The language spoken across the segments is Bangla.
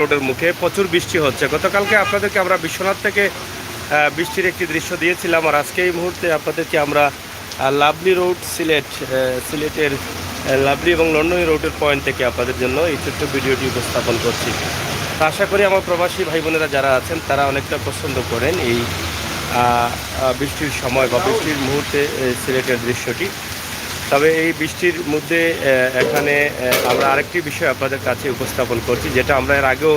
রোডের মুখে প্রচুর বৃষ্টি হচ্ছে। গতকালকে আপনাদেরকে আমরা বিশ্বনাথ থেকে বৃষ্টির একটি দৃশ্য দিয়েছিলাম, আর আজকে এই মুহূর্তে আপনাদেরকে আমরা লাভলি রোড সিলেটের লাভলি এবং লন্ডনী রোডের পয়েন্ট থেকে আপনাদের জন্য এই ছোট্ট ভিডিওটি উপস্থাপন করছি। তো আশা করি আমার প্রবাসী ভাই বোনেরা যারা আছেন তারা অনেকটা পছন্দ করেন এই বৃষ্টির সময় বা বৃষ্টির মুহূর্তে সিলেটের দৃশ্যটি। তবে এই বৃষ্টির মধ্যে এখানে আমরা আরেকটি বিষয় আপনাদের কাছে উপস্থাপন করছি, যেটা আমরা এর আগেও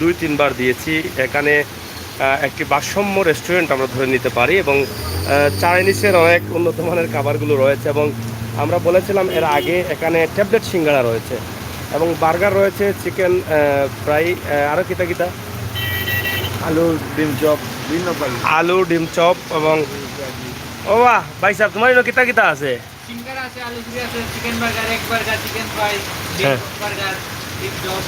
2-3 বার দিয়েছি। এখানে একটি ভারসাম্য রেস্টুরেন্ট আমরা ধরে নিতে পারি এবং চাইনিজের অনেক উন্নত মানের খাবারগুলো রয়েছে, এবং আমরা বলেছিলাম এর আগে এখানে ট্যাবলেট সিঙ্গাড়া রয়েছে এবং বার্গার রয়েছে, চিকেন ফ্রাই, আরও কিতা আলু ডিম চপ, আলু ডিম চপ এবং ও বাহ ভাই সাহেব, তোমার এগুলো কিতা আছে? সিঙ্গারা আছে, আলু পুরি আছে, chicken burger, egg burger, chicken fry, ডিম বার্গার, ডিম চপ।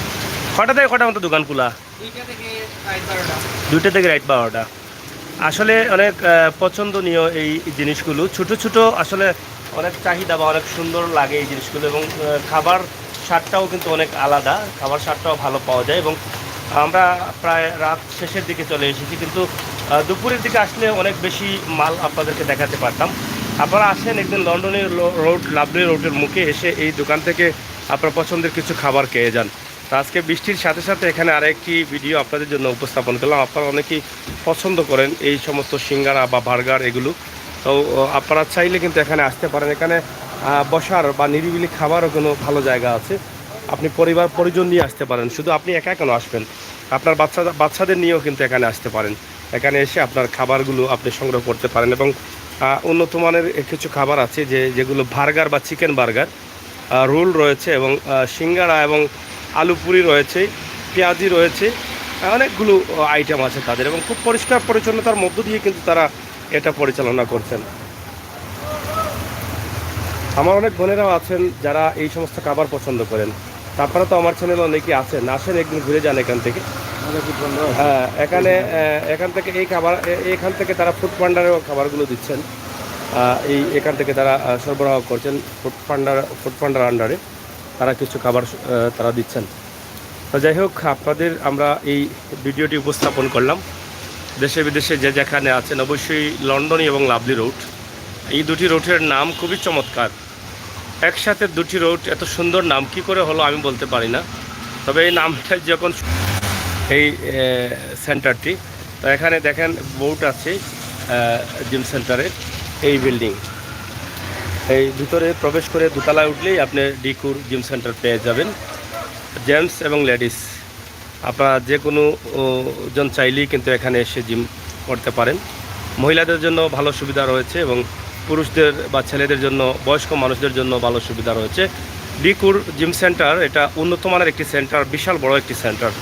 কটা থেকে কটা মতো দোকান খোলা? 2টা থেকে রাত 12টা। 2টা থেকে রাত 12টা। আসলে অনেক পছন্দনীয় এই জিনিসগুলো, ছোট ছোট, আসলে অনেক চাহিদা বা অনেক সুন্দর লাগে এই জিনিসগুলো, এবং খাবার স্বাদটাও কিন্তু অনেক আলাদা, খাবার স্বাদটাও ভালো পাওয়া যায়। এবং আমরা প্রায় রাত শেষের দিকে চলে এসেছি, কিন্তু দুপুরের দিকে আসলে অনেক বেশি মাল আপনাদেরকে দেখাতে পারতাম। আপনারা আসেন একদিন লন্ডনী রোড লাভলি রোডের মুখে এসে এই দোকান থেকে আপনার পছন্দের কিছু খাবার খেয়ে যান। তো আজকে বৃষ্টির সাথে সাথে এখানে আরেকটি ভিডিও আপনাদের জন্য উপস্থাপন করলাম। আপনারা অনেকেই পছন্দ করেন এই সমস্ত সিঙ্গারা বা বার্গার এগুলো, তো আপনারা চাইলে কিন্তু এখানে আসতে পারেন। এখানে বসার বা নিরিবিলি খাবারও কোনো ভালো জায়গা আছে, আপনি পরিজন নিয়ে আসতে পারেন। শুধু আপনি একা কেন আসবেন, আপনার বাচ্চাদের নিয়েও কিন্তু এখানে আসতে পারেন। এখানে এসে আপনার খাবারগুলো আপনি সংগ্রহ করতে পারেন, এবং উন্নত মানের কিছু খাবার আছে যেগুলো বার্গার বা চিকেন বার্গার, রোল রয়েছে, এবং সিঙ্গারা এবং আলু পুরি রয়েছে, পেঁয়াজি রয়েছে, অনেকগুলো আইটেম আছে তাদের, এবং খুব পরিষ্কার পরিচ্ছন্নতার মধ্য দিয়ে কিন্তু তারা এটা পরিচালনা করছেন। আমার অনেক বোনেরাও আছেন যারা এই সমস্ত খাবার পছন্দ করেন। তারপরে তো আমার চ্যানেল অনেকেই আছেন, আসেন একদিন ঘুরে যান এখান থেকে। হ্যাঁ, এখান থেকে এখান থেকে তারা ফুড পান্ডারেও খাবারগুলো দিচ্ছেন, এখান থেকে তারা সরবরাহ করছেন। ফুড পান্ডার আন্ডারে তারা কিছু খাবার তারা দিচ্ছেন। তো যাই হোক, আপনাদের আমরা এই ভিডিওটি উপস্থাপন করলাম। দেশে বিদেশে যে যেখানে আছেন অবশ্যই লন্ডনী এবং লাভলি রোড, এই দুটি রোডের নাম খুবই চমৎকার। একসাথে দুটি রোড, এত সুন্দর নাম কি করে হলো আমি বলতে পারি না। তবে এই নামটা যখন এই সেন্টারটি, তো এখানে দেখেন বোর্ড আছে জিম সেন্টারের, এই বিল্ডিং, এই ভিতরে প্রবেশ করে দোতলায় উঠলেই আপনি ডিকুর জিম সেন্টার পেয়ে যাবেন। জেন্টস এবং লেডিস আপনারা যে কোনো জন চাইলেই কিন্তু এখানে এসে জিম করতে পারেন। মহিলাদের জন্য ভালো সুবিধা রয়েছে, এবং পুরুষদের বা ছেলেদের জন্য, বয়স্ক মানুষদের জন্য ভালো সুবিধা রয়েছে। ডিকুর জিম সেন্টার এটা উন্নত মানের একটি সেন্টার, বিশাল বড় একটি সেন্টার।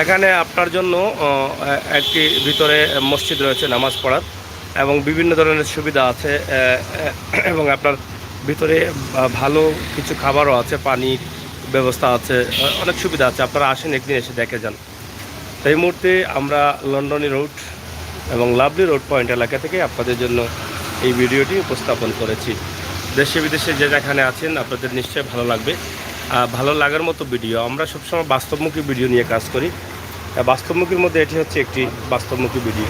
এখানে আপনার জন্য একটি ভিতরে মসজিদ রয়েছে নামাজ পড়ার, এবং বিভিন্ন ধরনের সুবিধা আছে, এবং আপনার ভিতরে ভালো কিছু খাবারও আছে, পানির ব্যবস্থা আছে, অনেক সুবিধা আছে। আপনারা আসেন একদিন এসে দেখে যান। এই মুহূর্তে আমরা লন্ডনী রোড এবং লাভলি রোড পয়েন্ট এলাকা থেকে আপনাদের জন্য এই ভিডিওটি উপস্থাপন করেছি। দেশে বিদেশে যে যেখানে আছেন আপনাদের নিশ্চয়ই ভালো লাগবে। ভালো লাগার মতো ভিডিও, আমরা সবসময় বাস্তবমুখী ভিডিও নিয়ে কাজ করি। বাস্তবমুখীর মধ্যে এটি হচ্ছে একটি বাস্তবমুখী ভিডিও।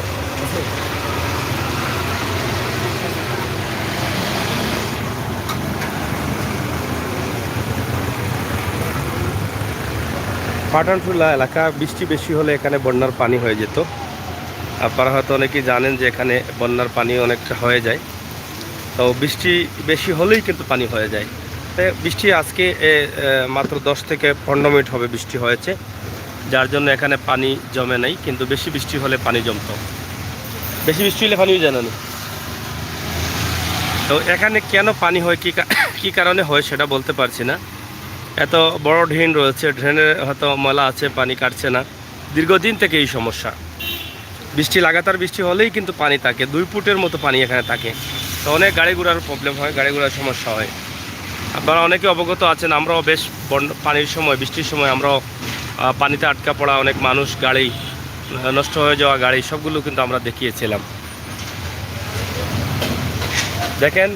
পাঠানটুলা এলাকা, বৃষ্টি বেশি হলে এখানে বন্যার পানি হয়ে যেত। আপনারা হয়তো অনেকেই জানেন যে এখানে বন্যার পানি অনেকটা হয়ে যায়, তো বৃষ্টি বেশি হলেই কিন্তু পানি হয়ে যায়। তাই বৃষ্টি আজকে মাত্র 10 থেকে 15 মিনিট হবে বৃষ্টি হয়েছে, যার জন্য এখানে পানি জমে নাই, কিন্তু বেশি বৃষ্টি হলে পানি জমতো। বেশি বৃষ্টি হলে পানিও জানা নেই। তো এখানে কেন পানি হয়, কী কারণে হয় সেটা বলতে পারছি না। এত বড় ড্রেন রয়েছে, ড্রেনের হয়তো ময়লা আছে, পানি কাটছে না, দীর্ঘদিন থেকে এই সমস্যা। বৃষ্টি লাগাতার বৃষ্টি হলেই কিন্তু পানি থাকে, 2 ফুটের মতো পানি এখানে থাকে। তো অনেক গাড়ি ঘোড়ার প্রবলেম হয়, গাড়ি ঘোড়ার সমস্যা হয়। আপনারা অনেকে অবগত আছেন, আমরাও বেশ পানির সময়, বৃষ্টির সময় আমরাও পানিতে আটকা পড়া অনেক মানুষ, গাড়ি নষ্ট হয়ে যাওয়া গাড়ি, সবগুলো কিন্তু আমরা দেখিয়েছিলাম। দেখেন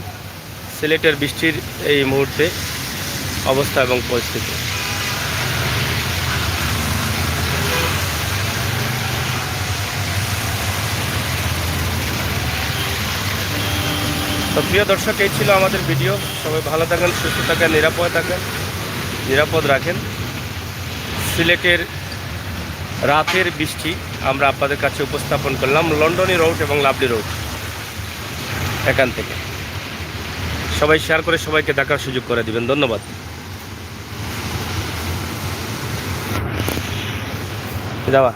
সিলেটের বৃষ্টির এই মুহূর্তে অবস্থা এবং পরিস্থিতি। তো প্রিয় দর্শক, এই ছিল আমাদের ভিডিও। সবাই ভালো থাকেন, সুস্থ থাকেন, নিরাপদ রাখেন। সিলেটের রাতের বৃষ্টি আমরা আপনাদের কাছে উপস্থাপন করলাম লন্ডনী রোড এবং লাভলি রোড এখান থেকে। সবাই শেয়ার করে সবাইকে দেখার সুযোগ করে দিবেন। ধন্যবাদ। যাওয়া